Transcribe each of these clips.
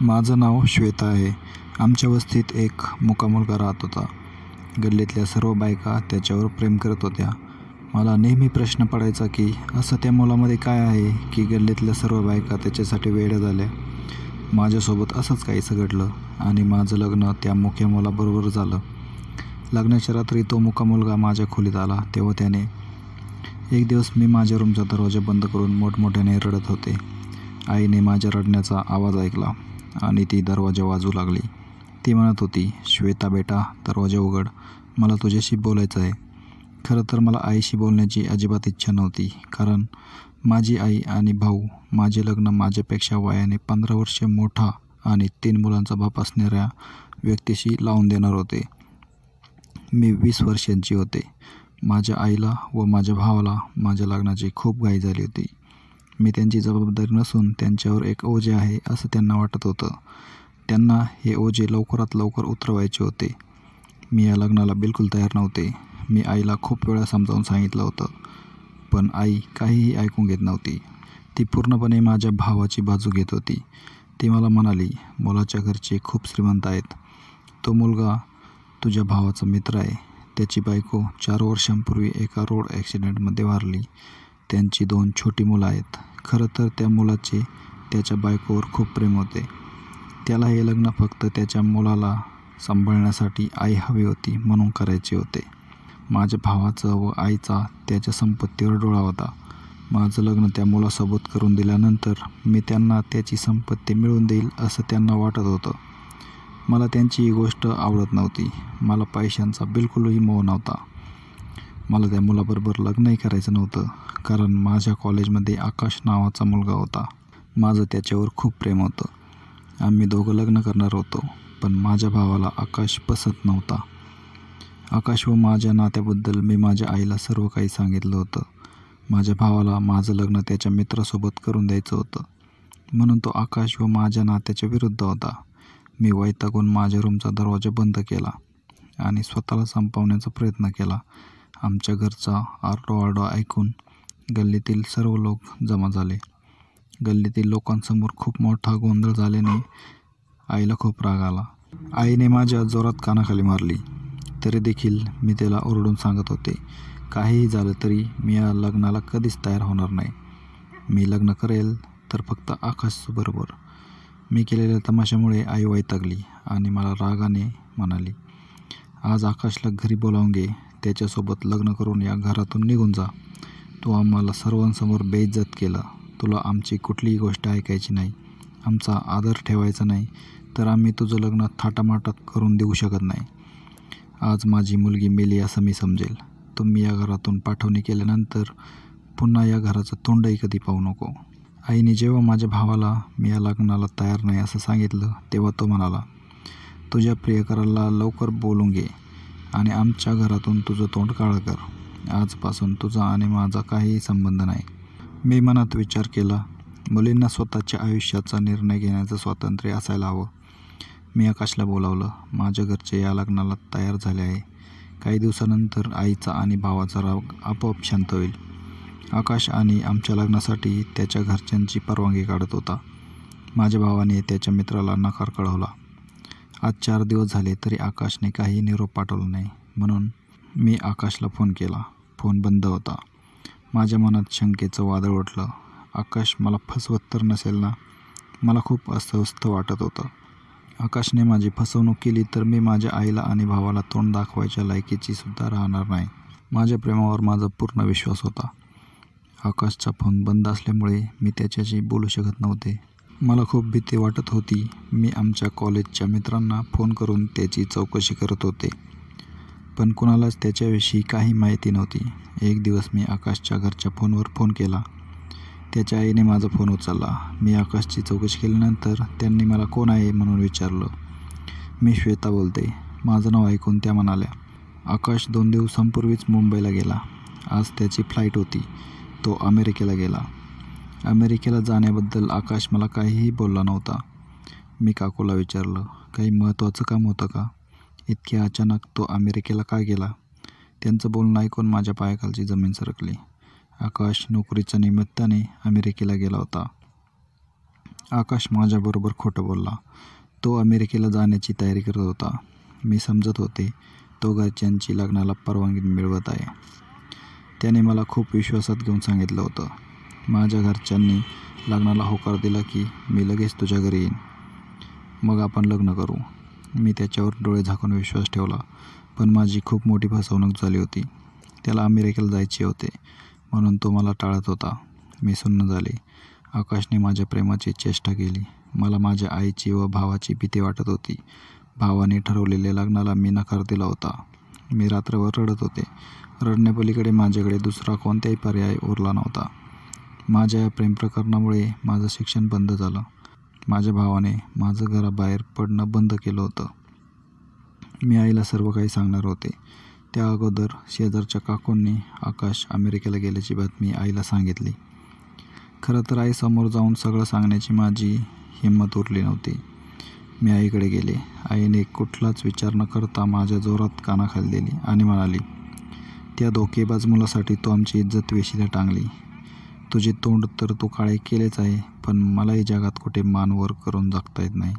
माझं नाव श्वेता आहे. आमच्या वस्तीत एक मुका मुलगा राहत होता. गल्लीतल्या सर्व बायका त्याच्यावर प्रेम करत होत्या. मला नेहमी प्रश्न पडायचा की असं त्या मुलामध्ये काय आहे की गल्लीतल्या सर्व बायका त्याच्यासाठी वेड्या झाल्या. माझ्यासोबत असंच काहीसं घडलं आणि माझं लग्न त्या मुक्या मुलाबरोबर झालं. लग्नाच्या रात्री तो मुका मुलगा माझ्या खोलीत आला तेव्हा त्याने एक दिवस मी माझ्या रूमचा दरवाजा बंद करून मोठमोठ्याने रडत होते. आईने माझ्या रडण्याचा आवाज ऐकला आणि ती दरवाजा वाजवू लागली. ती म्हणत होती, श्वेता बेटा, दरवाजा उघड, मला तुझ्याशी बोलायचं आहे. खरं तर मला आईशी बोलण्याची अजिबात इच्छा नव्हती, कारण माझी आई आणि भाऊ माझे लग्न माझ्यापेक्षा वयाने 15 वर्षे मोठा आणि 3 मुलांचा बाप असणाऱ्या व्यक्तीशी लावून देणार होते. मी 20 वर्षांची होते. माझ्या आईला व माझ्या भावाला माझ्या लग्नाची खूप घाई झाली होती. मी त्यांची जबाबदारी नसून त्यांच्यावर एक ओझे आहे असं त्यांना वाटत होतं. त्यांना हे ओझे लवकरात लवकर उतरवायचे होते. मी या लग्नाला बिलकुल तयार नव्हते. मी आईला खूप वेळा समजावून सांगितलं होतं, पण आई काहीही ऐकून घेत नव्हती. ती पूर्णपणे माझ्या भावाची बाजू घेत होती. ती मला म्हणाली, मुलाच्या घरचे खूप श्रीमंत आहेत. तो मुलगा तुझ्या भावाचा मित्र आहे. त्याची बायको 4 वर्षांपूर्वी एका रोड ॲक्सिडेंटमध्ये वारली. त्यांची 2 छोटी मुलं आहेत. खरं तर त्या मुलाचे त्याच्या बायकोवर खूप प्रेम होते. त्याला हे लग्न फक्त त्याच्या मुलाला सांभाळण्यासाठी आई हवी होती म्हणून करायचे होते. माझ्या भावाचं व आईचा त्याच्या संपत्तीवर डोळा होता. माझं लग्न त्या मुलासोबत करून दिल्यानंतर मी त्यांना त्याची संपत्ती मिळवून देईल असं त्यांना वाटत होतं. मला त्यांची ही गोष्ट आवडत नव्हती. मला पैशांचा बिलकुलही मोह नव्हता. मला त्या मुलाबरोबर लग्नही करायचं नव्हतं, कारण माझ्या कॉलेजमध्ये आकाश नावाचा मुलगा होता. माझं त्याच्यावर खूप प्रेम होतं. आम्ही दोघं लग्न करणार होतो, पण माझ्या भावाला आकाश पसंत नव्हता. आकाश व माझ्या नात्याबद्दल मी माझ्या आईला सर्व काही सांगितलं होतं. माझ्या भावाला माझं लग्न त्याच्या मित्रासोबत करून द्यायचं होतं, म्हणून तो आकाश व माझ्या नात्याच्या विरुद्ध होता. मी वैतागून माझ्या रूमचा दरवाजा बंद केला आणि स्वतःला संपवण्याचा प्रयत्न केला. आमच्या घरचा आरडाओरडा ऐकून गल्लीतील सर्व लोक जमा झाले. गल्लीतील लोकांसमोर खूप मोठा गोंधळ झाल्याने आईला खूप राग आला. आईने माझ्या जोरात कानाखाली मारली. तरी देखील मी त्याला ओरडून सांगत होते, काहीही झालं तरी मी या लग्नाला कधीच तयार होणार नाही. मी लग्न करेल तर फक्त आकाशबरोबर. मी केलेल्या तमाशामुळे आई वैतागली आणि मला रागाने म्हणाली, आज आकाशला घरी बोलावून घे. त्याच्यासोबत लग्न करून या घरातून निघून जा. तू आम्हाला सर्वांसमोर बेइज्जत केलं. तुला आमची कुठलीही गोष्ट ऐकायची नाही, आमचा आदर ठेवायचा नाही, तर आम्ही तुझं लग्न थाटामाटात करून देऊ शकत नाही. आज माझी मुलगी मेली असं मी समजेल. तुम्ही या घरातून पाठवणी केल्यानंतर पुन्हा या घराचं तोंडही कधी पाहू नको. आईने जेव्हा माझ्या भावाला मी या लग्नाला तयार नाही असं सांगितलं तेव्हा तो म्हणाला, तुझ्या प्रियकराला लवकर बोलून घे आणि आमच्या घरातून तुझं तोंड काळं कर. आजपासून तुझा आणि माझा काहीही संबंध नाही. मी मनात विचार केला, मुलींना स्वतःच्या आयुष्याचा निर्णय घेण्याचं स्वातंत्र्य असायला हवं. मी आकाशला बोलावलं. माझ्या घरचे या लग्नाला तयार झाले आहे. काही दिवसानंतर आईचा आणि भावाचा राग आपोआप शांत होईल. आकाश आणि आमच्या लग्नासाठी त्याच्या घरच्यांची परवानगी काढत होता. माझ्या भावाने त्याच्या मित्राला नकार कळवला. आज 4 दिवस झाले तरी आकाशने काही निरोप पाठवला नाही, म्हणून मी आकाशला फोन केला. फोन बंद होता. माझ्या मनात शंकेचं वादळ उठलं. आकाश मला फसवत तर नसेल ना? मला खूप अस्वस्थ वाटत होतं. आकाशने माझी फसवणूक केली तर मी माझ्या आईला आणि भावाला तोंड दाखवायच्या लायकीची सुद्धा राहणार नाही. माझ्या प्रेमावर माझा पूर्ण विश्वास होता. आकाशचा फोन बंद असल्यामुळे मी त्याच्याशी बोलू शकत नव्हते. मला खूप भीती वाटत होती. मी आमच्या कॉलेजच्या मित्रांना फोन करून त्याची चौकशी करत होते, पण कुणालाच त्याच्याविषयी काही माहिती नव्हती. एक दिवस मी आकाशच्या घरच्या फोनवर फोन केला. त्याच्या आईने माझा फोन उचलला. मी आकाशची चौकशी केल्यानंतर त्यांनी मला कोण आहे म्हणून विचारलं. मी श्वेता बोलते. माझं नाव ऐकून त्या म्हणाल्या, आकाश 2 दिवसांपूर्वीच मुंबईला गेला. आज त्याची फ्लाईट होती. तो अमेरिकेला गेला. अमेरिकेला जाण्याबद्दल आकाश मला काहीही बोलला नव्हता. मी काकूला विचारलं, काही महत्त्वाचं काम होतं का? इतक्या अचानक तो अमेरिकेला का गेला? त्यांचं बोलणं ऐकून माझ्या पायाखालची जमीन सरकली. आकाश नोकरीच्या निमित्ताने अमेरिकेला गेला होता. आकाश माझ्याबरोबर खोटं बोलला. तो अमेरिकेला जाण्याची तयारी करत होता. मी समजत होते तो घरच्यांची लग्नाला परवानगी मिळवत आहे. त्याने मला खूप विश्वासात घेऊन सांगितलं होतं, माझ्या घरच्यांनी लग्नाला होकार दिला की मी लगेच तुझ्या घरी येईन, मग आपण लग्न करू. मी त्याच्यावर डोळे झाकून विश्वास ठेवला, पण माझी खूप मोठी फसवणूक झाली होती. त्याला अमेरिकेला जायचे होते म्हणून तो मला टाळत होता. मी सुन्न झाले. आकाशने माझ्या प्रेमाची चेष्टा केली. मला माझ्या आईची व भावाची भीती वाटत होती. भावाने ठरवलेल्या लग्नाला मी नकार दिला होता. मी रात्रभर रडत होते. रडण्यापलीकडे माझ्याकडे दुसरा कोणताही पर्याय उरला नव्हता. माझ्या या प्रेम प्रकरणामुळे माझं शिक्षण बंद झालं. माझ्या भावाने माझं घराबाहेर पडणं बंद केलं होतं. मी आईला सर्व काही सांगणार होते. त्या अगोदर शेजारच्या काकूंनी आकाश अमेरिकेला गेल्याची बातमी आईला सांगितली. खरं तर आईसमोर जाऊन सगळं सांगण्याची माझी हिंमत उरली नव्हती. मी आईकडे गेले. आईने कुठलाच विचार न करता माझ्या जोरात कानाखाली दिली आणि म्हणाली, त्या धोकेबाज मुलासाठी तू आमची इज्जत वेशीला टांगली. तुझे तोंड तर तू काळे केलेच आहे, पण मलाही जगात कुठे मान वर करून जगता येत नाही.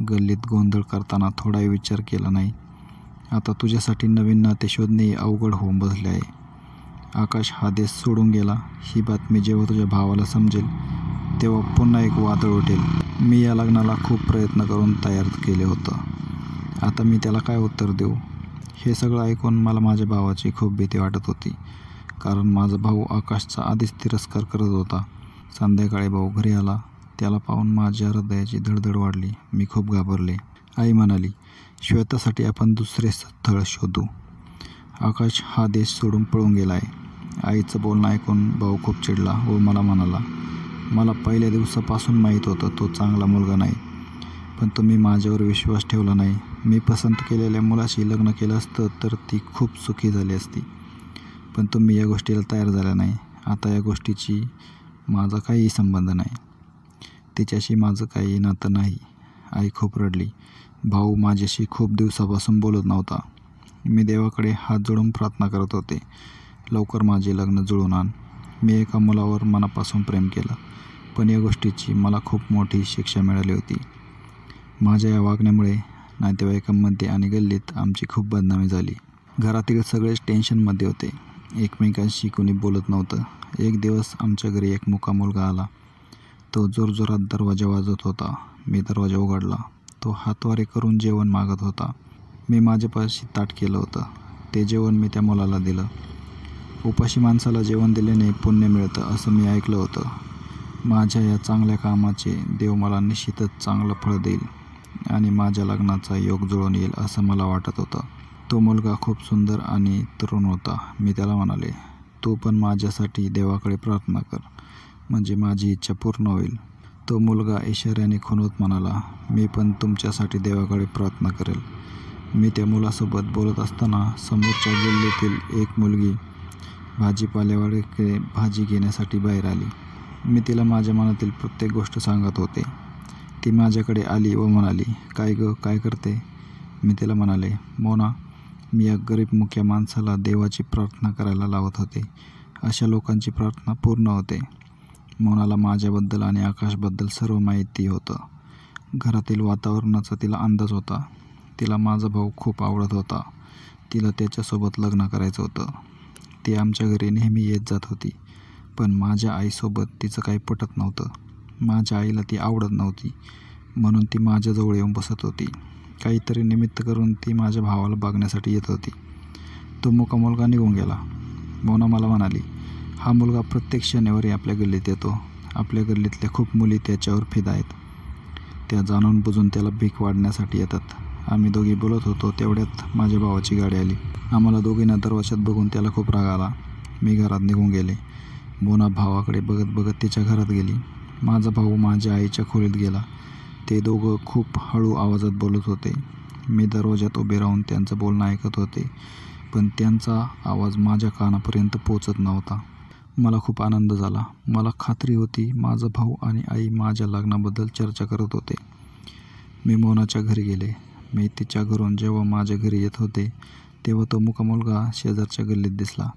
गल्लीत गोंधळ करताना थोडाही विचार केला नाही. आता तुझ्यासाठी नवीन नाते शोधणे अवघड होऊन बसले आहे. आकाश हा देश सोडून गेला ही बातमी जेव्हा तुझ्या भावाला समजेल तेव्हा पुन्हा एक वादळ उठेल. मी या लग्नाला खूप प्रयत्न करून तयार केले होतं. आता मी त्याला काय उत्तर देऊ? हे सगळं ऐकून मला माझ्या भावाची खूप भीती वाटत होती, कारण माझा भाऊ आकाशचा आधीच तिरस्कार करत होता. संध्याकाळी भाऊ घरी आला. त्याला पाहून माझ्या हृदयाची धडधड वाढली. मी खूप घाबरले. आई म्हणाली, श्वेतासाठी आपण दुसरे स्थळ शोधू. आकाश हा देश सोडून पळून गेला आहे. आईचं बोलणं ऐकून भाऊ खूप चिडला व मला म्हणाला, मला पहिल्या दिवसापासून माहीत होतं तो चांगला मुलगा नाही, पण तुम्ही माझ्यावर विश्वास ठेवला नाही. मी पसंत केलेल्या मुलाशी लग्न केलं असतं तर ती खूप सुखी झाली असती, पण तुम्ही या गोष्टीला तयार झाला नाही. आता या गोष्टीची माझा काहीही संबंध नाही. तिच्याशी माझं काही नातं नाही. आई खूप रडली. भाऊ माझ्याशी खूप दिवसापासून बोलत नव्हता. मी देवाकडे हात जोडून प्रार्थना करत होते, लवकर माझे लग्न जुळून आण. मी एका मुलावर मनापासून प्रेम केलं, पण या गोष्टीची मला खूप मोठी शिक्षा मिळाली होती. माझ्या या वागण्यामुळे नातेवाईकांमध्ये आणि गल्लीत आमची खूप बदनामी झाली. घरातील सगळेच टेन्शनमध्ये होते. एकमेकांशी कोणी बोलत नव्हतं. एक दिवस आमच्या घरी एक मुका मुलगा आला. तो जोरजोरात दरवाजा वाजवत होता. मी दरवाजा उघडला. तो हातवारे करून जेवण मागत होता. मी माझ्यापाशी ताट केलं होतं. ते जेवण मी त्या मुलाला दिलं. उपाशी माणसाला जेवण दिल्याने पुण्य मिळतं असं मी ऐकलं होतं. माझ्या या चांगल्या कामाचे देव मला निश्चितच चांगलं फळ देईल आणि माझ्या लग्नाचा योग जुळून येईल असं मला वाटत होतं. तो मुलगा खूप सुंदर आणि तरुण होता. मी त्याला म्हणाले, तू पण माझ्यासाठी देवाकडे प्रार्थना कर, म्हणजे माझी इच्छा पूर्ण होईल. तो मुलगा इशाऱ्याने खुणवत म्हणाला, मी पण तुमच्यासाठी देवाकडे प्रार्थना करेल. मी त्या मुलासोबत बोलत असताना समोरच्या गल्लीतील एक मुलगी भाजीपाल्यावाडीकडे भाजी घेण्यासाठी बाहेर आली. मी तिला माझ्या मनातील प्रत्येक गोष्ट सांगत होते. ती माझ्याकडे आली व म्हणाली, काय गं, काय करते? मी तिला म्हणाले, मोना, मी या गरीब मुक्या माणसाला देवाची प्रार्थना करायला लावत होते. अशा लोकांची प्रार्थना पूर्ण होते. मोनाला माझ्याबद्दल आणि आकाशबद्दल सर्व माहिती होतं. घरातील वातावरणाचा तिला अंदाज होता. तिला माझा भाऊ खूप आवडत होता. तिला त्याच्यासोबत लग्न करायचं होतं. ती आमच्या घरी नेहमी येत जात होती, पण माझ्या आईसोबत तिचं काही पटत नव्हतं. माझ्या आईला ती आवडत नव्हती, म्हणून ती माझ्याजवळ येऊन बसत होती. काहीतरी निमित्त करून ती माझ्या भावाला बघण्यासाठी येत होती. तो मुका मुलगा निघून गेला. मोना मला म्हणाली, हा मुलगा प्रत्येक शनिवारी आपल्या गल्लीत येतो. आपल्या गल्लीतल्या खूप मुली त्याच्यावर फिदा आहेत. त्या जाणून बुजून त्याला भीक वाढण्यासाठी येतात. आम्ही दोघी बोलत होतो तेवढ्यात माझ्या भावाची गाडी आली. आम्हाला दोघींना दरवाजात बघून त्याला खूप राग आला. मी घरात निघून गेले. मोना भावाकडे बघत बघत तिच्या घरात गेली. माझा भाऊ माझ्या आईच्या खोलीत गेला. ते दोघं खूप हळू आवाजात बोलत होते. मी दरवाजात उभे राहून त्यांचं बोलणं ऐकत होते, पण त्यांचा आवाज माझ्या कानापर्यंत पोचत नव्हता. मला खूप आनंद झाला. मला खात्री होती माझा भाऊ आणि आई माझ्या लग्नाबद्दल चर्चा करत होते. मी मोनाच्या घरी गेले. मी तिच्या घरून जेव्हा माझ्या घरी येत होते तेव्हा तो मुका मुलगा शेजारच्या गल्लीत दिसला.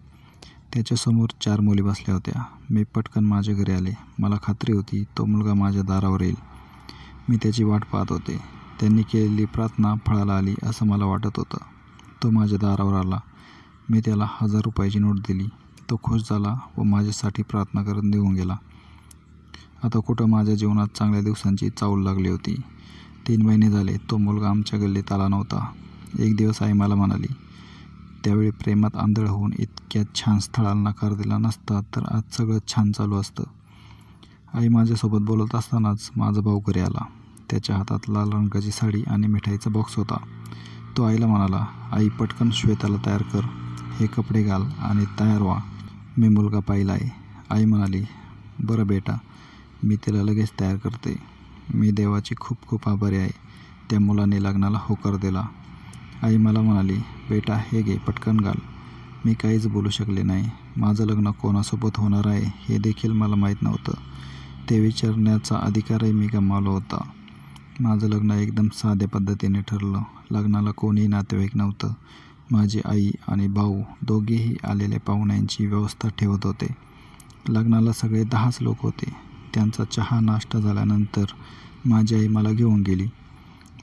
त्याच्यासमोर 4 मुली बसल्या होत्या. मी पटकन माझ्या घरी आले. मला खात्री होती तो मुलगा माझ्या दारावर येईल. मी त्याची वाट पाहत होते. त्यांनी केलेली प्रार्थना फळाला आली असं मला वाटत होतं. तो माझ्या दारावर आला. मी त्याला 1000 रुपयाची नोट दिली. तो खुश झाला व माझ्यासाठी प्रार्थना करत निघून गेला. आता कुठं माझ्या जीवनात चांगल्या दिवसांची चाहूल लागली होती. 3 महिने झाले तो मुलगा आमच्या गल्लीत आला नव्हता. एक दिवस आई मला म्हणाली, त्यावेळी प्रेमात आंधळ होऊन इतक्या छान स्थळाला नकार दिला नसता तर आज सगळं छान चालू असतं. आई माझ्यासोबत बोलत असतानाच माझा भाऊ घरी आला. त्याच्या हातात लाल रंगाची साडी आणि मिठाईचा बॉक्स होता. तो आईला म्हणाला, आई पटकन श्वेताला तयार कर, हे कपडे घाल आणि तयार व्हा, मी मुलगा पाहिला आहे. आई म्हणाली, बरं बेटा, मी तिला लगेच तयार करते. मी देवाची खूप खूप आभारी आहे, त्या मुलाने लग्नाला होकार दिला. आई मला म्हणाली, बेटा हे घे, पटकन घाल. मी काहीच बोलू शकले नाही. माझं लग्न कोणासोबत होणार आहे हे देखील मला माहीत नव्हतं. ते विचारण्याचा अधिकारही मी गमावला होता. माझं लग्न एकदम साध्या पद्धतीने ठरलं. लग्नाला कोणीही नातेवाईक नव्हतं. माझी आई आणि भाऊ दोघेही आलेल्या पाहुण्यांची व्यवस्था ठेवत होते. लग्नाला सगळे 10च लोक होते. त्यांचा चहा नाश्ता झाल्यानंतर माझी आई मला घेऊन गेली.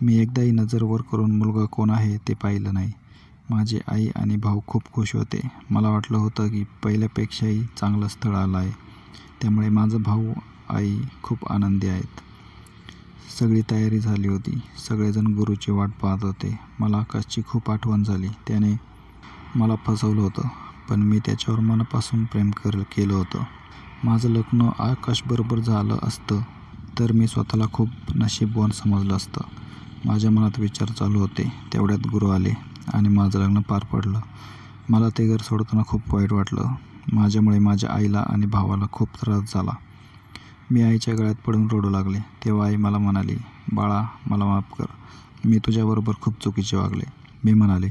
मी एकदाही नजर वर करून मुलगा कोण आहे ते पाहिलं नाही. माझी आई आणि भाऊ खूप खुश होते. मला वाटलं होतं की पहिल्यापेक्षाही चांगलं स्थळ आलं आहे, त्यामुळे माझा भाऊ आई खूप आनंदी आहेत. सगळी तयारी झाली होती. सगळेजण गुरुची वाट पाहत होते. मला आकाशची खूप आठवण झाली. त्याने मला फसवलं होतं, पण मी त्याच्यावर मनापासून प्रेम केलं होतं. माझं लग्न आकाशबरोबर झालं असतं तर मी स्वतःला खूप नशीबवान समजलं असतं. माझ्या मनात विचार चालू होते. तेवढ्यात गुरु आले आणि माझं लग्न पार पडलं. मला ते घर सोडताना खूप वाईट वाटलं. माझ्यामुळे माझ्या आईला आणि भावाला खूप त्रास झाला. मी आईच्या गळ्यात पडून रडू लागले. तेव्हा आई मला म्हणाली, बाळा मला माफ कर, मी तुझ्याबरोबर खूप चुकीचे वागले. मी म्हणाले,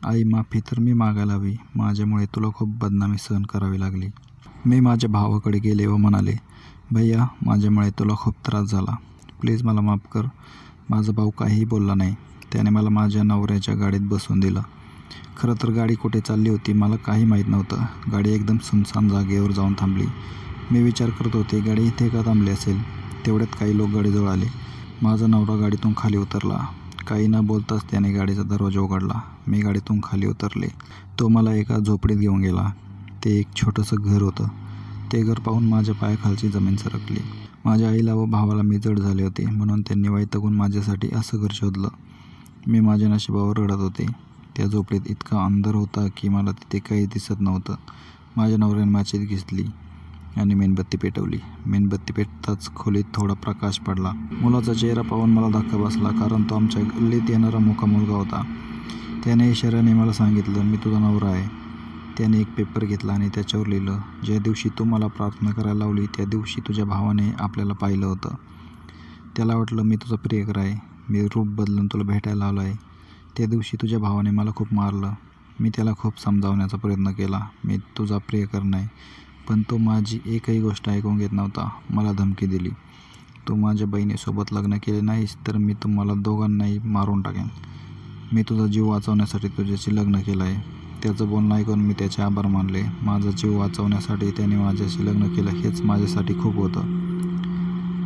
आई माफी तर मी मागायला हवी, माझ्यामुळे तुला खूप बदनामी सहन करावी लागली. मी माझ्या भावाकडे गेले व म्हणाले, भैया माझ्यामुळे तुला खूप त्रास झाला, प्लीज मला माफ कर. माझा भाऊ काहीही बोलला नाही. त्याने मला माझ्या नवऱ्याच्या गाडीत बसवून दिलं. खरं तर गाडी कुठे चालली होती मला काही माहीत नव्हतं. गाडी एकदम सुनसान जागेवर जाऊन थांबली. मी विचार करत होते गाडी इथे का थांबली असेल. तेवढ्यात काही लोक गाडीजवळ आले. माझा नवरा गाडीतून खाली उतरला. काही न बोलताच त्याने गाडीचा दरवाजा उघडला. मी गाडीतून खाली उतरले. तो मला एका झोपडीत घेऊन गेला. ते एक छोटंसं घर होतं. ते घर पाहून माझ्या पायाखालची जमीन सरकली. माझ्या आईला व भावाला मी जड झाले होते, म्हणून त्यांनी वैतागून माझ्यासाठी असं घर शोधलं. मी माझ्या नशिबावर रडत होते. त्या झोपडीत इतका अंधार होता की मला तिथे काही दिसत नव्हतं. माझ्या नवऱ्याने माचीत घेतली आणि मेणबत्ती पेटवली. मेणबत्ती पेटताच खोलीत थोडा प्रकाश पडला. मुलाचा चेहरा पाहून मला धक्का बसला, कारण तो आमच्या गल्लीत येणारा मोका मुलगा होता. त्याने इशाऱ्याने मला सांगितलं, मी तुझा नवरा आहे. त्याने एक पेपर घेतला आणि त्याच्यावर लिहिलं, ज्या दिवशी तू मला प्रार्थना करायला लावली त्या दिवशी तुझ्या भावाने आपल्याला पाहिलं होतं. त्याला वाटलं मी तुझा प्रियकर आहे. मी रूप बदलून तुला भेटायला आलो आहे. त्या दिवशी तुझ्या भावाने मला खूप मारलं. मी त्याला खूप समजावण्याचा प्रयत्न केला, मी तुझा प्रियकर नाही. पण तो माझी एकही गोष्ट ऐकून घेत नव्हता. मला धमकी दिली, तू माझ्या बहिणीसोबत लग्न केले नाहीस तर मी तुम्हाला दोघांनाही मारून टाकेन. मी तुझा जीव वाचवण्यासाठी तुझ्याशी लग्न केलं आहे. त्याचं बोलणं ऐकून मी त्याचे आभार मानले. माझा जीव वाचवण्यासाठी त्याने माझ्याशी लग्न केलं हेच माझ्यासाठी खूप होतं.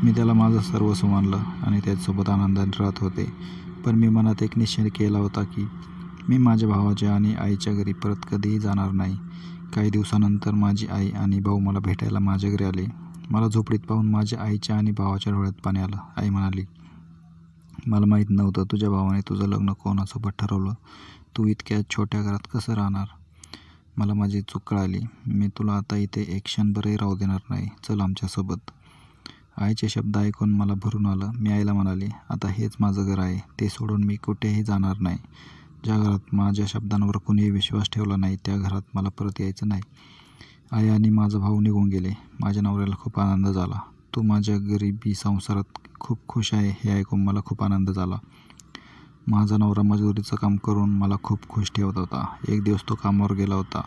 मी त्याला माझं सर्वस्व मानलं आणि त्याच्यासोबत आनंदाने राहत होते. पण मी मनात एक निश्चय केला होता की मी माझ्या भावाच्या आणि आईच्या घरी परत कधीही जाणार नाही. काही दिवसानंतर माझी आई आणि भाऊ मला भेटायला माझ्या घरी आले. मला झोपडीत पाहून माझ्या आईच्या आणि भावाच्या डोळ्यात पाणी आलं. आई म्हणाली, मला माहीत नव्हतं तुझ्या भावाने तुझं लग्न कोणासोबत ठरवलं. तू इतक्या छोट्या घरात कसं राहणार. मला माझी चूक कळाली. मी तुला आता इथे एक क्षणभरही राहू देणार नाही. चल आमच्यासोबत. आईचे शब्द ऐकून मला भरून आलं. मी आईला म्हणाले, आता हेच माझं घर आहे. ते सोडून मी कुठेही जाणार नाही. ज्या घरात माझ्या शब्दांवर कुणीही विश्वास ठेवला नाही त्या घरात मला परत यायचं नाही. आई आणि माझा भाऊ निघून गेले. माझ्या नवऱ्याला खूप आनंद झाला. तू माझ्या गरिबी संसारात खूप खुश आहे हे ऐकून मला खूप आनंद झाला. माझा नवरा मजुरीचं काम करून मला खूप खुश ठेवत होता. एक दिवस तो कामावर गेला होता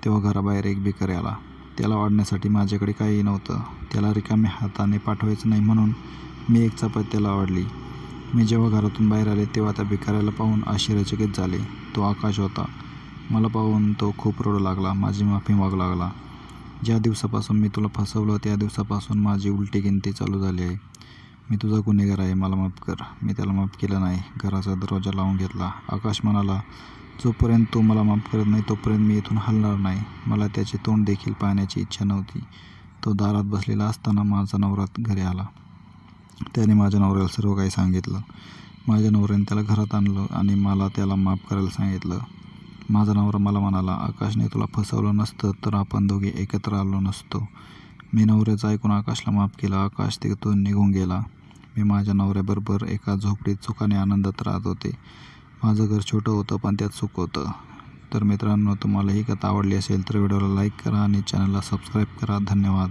तेव्हा घराबाहेर एक भिकारी आला. त्याला वाढण्यासाठी माझ्याकडे काहीही नव्हतं. त्याला रिकाम्या हाताने पाठवायचं नाही म्हणून मी एक चपाती त्याला वाढली. मी जेव्हा घरातून बाहेर आले तेव्हा त्या भिकाऱ्याला पाहून आश्चर्यचकित झाले. तो आकाश होता. मला पाहून तो खूप रडू लागला. माझी माफी मागू लागला. ज्या दिवसापासून मी तुला फसवलं त्या दिवसापासून माझी उलटी गिनती चालू झाली आहे. मी तुझा गुन्हेगार आहे, मला माफ कर. मी त्याला माफ केलं नाही. घराचा दरवाजा लावून घेतला. आकाश म्हणाला, जोपर्यंत तू मला माफ करत नाही तोपर्यंत मी इथून हलणार नाही. मला त्याचे तोंड देखील पाहण्याची इच्छा नव्हती. तो दारात बसलेला असताना माझा नवरा घरी आला. त्याने माझ्या नवऱ्याला सर्व काही सांगितलं. माझ्या नवऱ्याने त्याला घरात आणलं आणि मला त्याला माफ करायला सांगितलं. माझा नवरा मला म्हणाला, आकाशने तुला फसवलं नसतं तर आपण दोघे एकत्र आलो नसतो. मी नवऱ्याचं ऐकून आकाशला माफ केलं. आकाश तिथून निघून गेला. मी माझ्या नवऱ्याबरोबर एका झोपडीत सुखाने आनंदात राहत होते. माझं घर छोटं होतं पण त्यात सुख होतं. तर मित्रांनो, तुम्हाला ही कथा आवडली असेल तर व्हिडिओला लाईक करा आणि चॅनलला सबस्क्राईब करा. धन्यवाद.